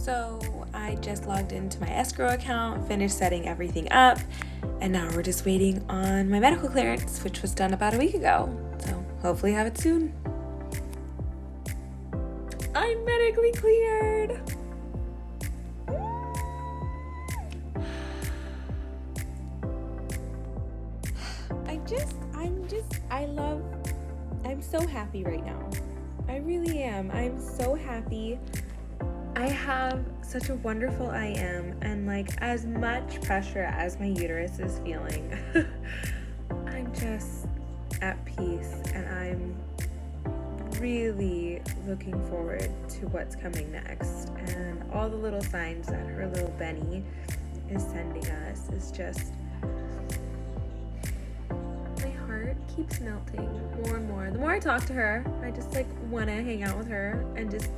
So I just logged into my escrow account, finished setting everything up, and now we're just waiting on my medical clearance, which was done about a week ago. So hopefully have it soon. I'm medically cleared. I'm so happy right now. I really am. I'm so happy. I have such a wonderful IM, and like as much pressure as my uterus is feeling, I'm just at peace, and I'm really looking forward to what's coming next. And all the little signs that her little Benny is sending us is just, my heart keeps melting more and more. The more I talk to her, I just like want to hang out with her and just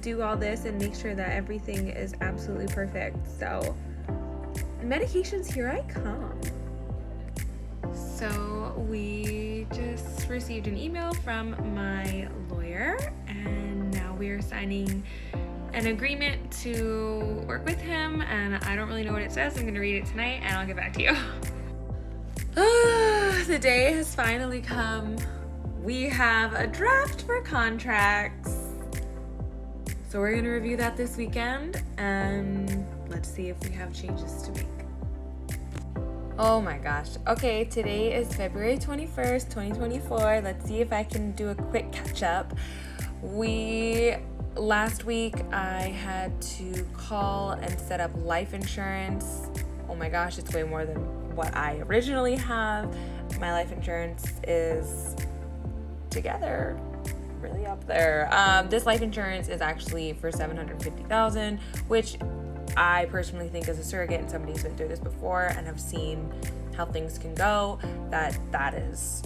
do all this and make sure that everything is absolutely perfect. So medications, here I come. So we just received an email from my lawyer, and now we are signing an agreement to work with him, and I don't really know what it says. I'm gonna read it tonight and I'll get back to you. The day has finally come. We have a draft for contracts. So we're gonna review that this weekend, and let's see if we have changes to make. Oh my gosh. Okay, today is February 21st, 2024. Let's see if I can do a quick catch up. Last week I had to call and set up life insurance. Oh my gosh, it's way more than what I originally have. My life insurance is together really up there. This life insurance is actually for $750,000, which I personally think as a surrogate and somebody who's been through this before and have seen how things can go, that is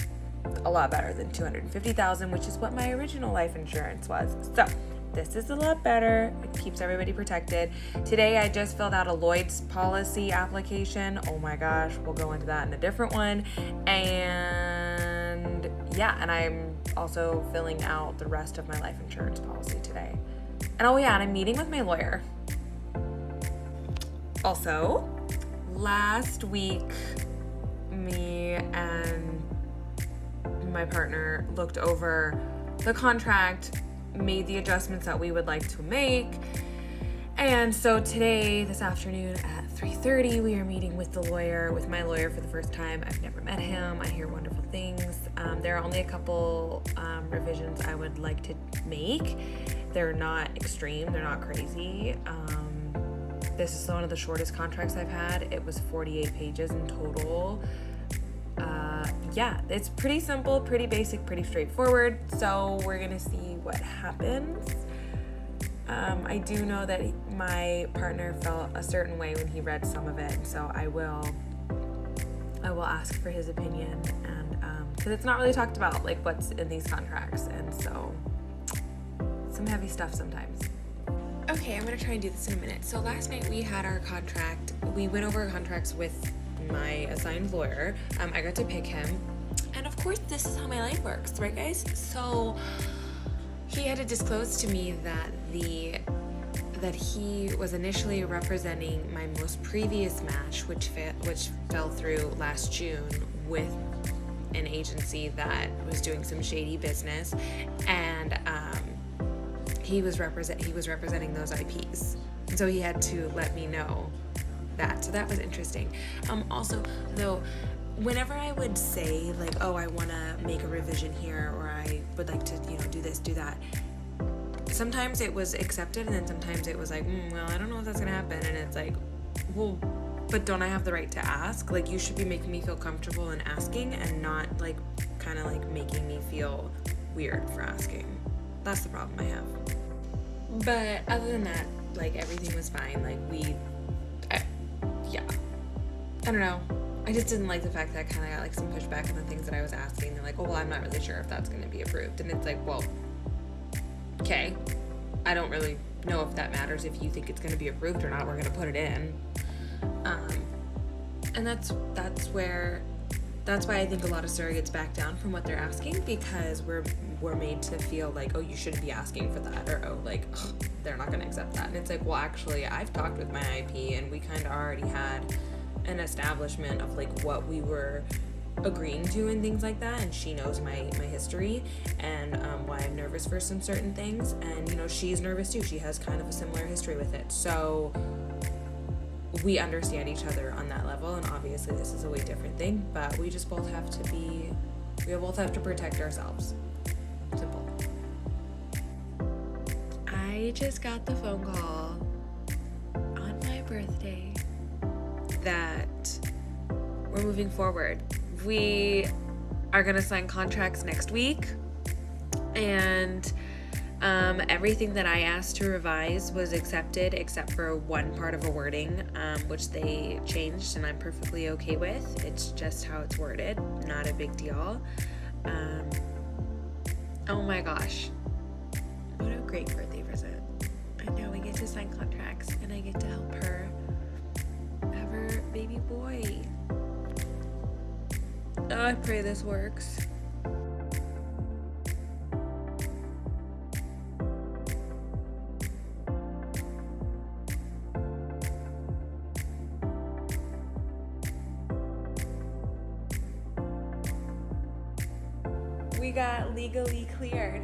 a lot better than $250,000, which is what my original life insurance was. So this is a lot better. It keeps everybody protected. Today I just filled out a Lloyd's policy application. Oh my gosh, we'll go into that in a different one. And yeah, and I'm also filling out the rest of my life insurance policy today. And oh yeah, and I'm meeting with my lawyer. Also, last week, me and my partner looked over the contract, made the adjustments that we would like to make. And so today, this afternoon at 3:30, we are meeting with my lawyer for the first time. I've never met him. I hear wonderful things. There are only a couple revisions I would like to make. They're not extreme, they're not crazy. This is one of the shortest contracts I've had. It was 48 pages in total. Yeah, it's pretty simple, pretty basic, pretty straightforward. So we're gonna see what happens. I do know that my partner felt a certain way when he read some of it, so I will ask for his opinion, and because it's not really talked about, like what's in these contracts, and so some heavy stuff sometimes. Okay, I'm gonna try and do this in a minute. So last night we had our contract. We went over our contracts with my assigned lawyer. I got to pick him, and of course this is how my life works, right guys? So he had to disclose to me that he was initially representing my most previous match, which fell through last June with an agency that was doing some shady business, and he was representing those IPs. So he had to let me know that. So that was interesting. Also, though, whenever I would say like, oh, I want to make a revision here, or I would like to, do this, do that, sometimes it was accepted, and then sometimes it was like, well, I don't know if that's gonna happen. And it's like, well, but don't I have the right to ask? Like, you should be making me feel comfortable in asking, and not like kind of like making me feel weird for asking. That's the problem I have. But other than that, like, everything was fine. Like, I don't know. I just didn't like the fact that I kind of got like some pushback on the things that I was asking. They're like, oh, well, I'm not really sure if that's going to be approved. And it's like, well, okay, I don't really know if that matters. If you think it's going to be approved or not, we're going to put it in. And that's where that's why I think a lot of surrogates back down from what they're asking, because we're made to feel like, oh, you shouldn't be asking for that, or oh, like, ugh, they're not going to accept that. And it's like, well, actually, I've talked with my IP, and we kind of already had an establishment of like what we were agreeing to and things like that, and she knows my history and why I'm nervous for some certain things, and you know, she's nervous too. She has kind of a similar history with it, so we understand each other on that level. And obviously this is a way different thing, but we just both have to protect ourselves. Simple. I just got the phone call on my birthday that we're moving forward. We are going to sign contracts next week, and everything that I asked to revise was accepted except for one part of a wording, which they changed, and I'm perfectly okay with. It's just how it's worded, not a big deal. Oh my gosh, what a great birthday present. I know we get to sign contracts, and I get to help her have her baby boy. Oh, I pray this works. We got legally cleared.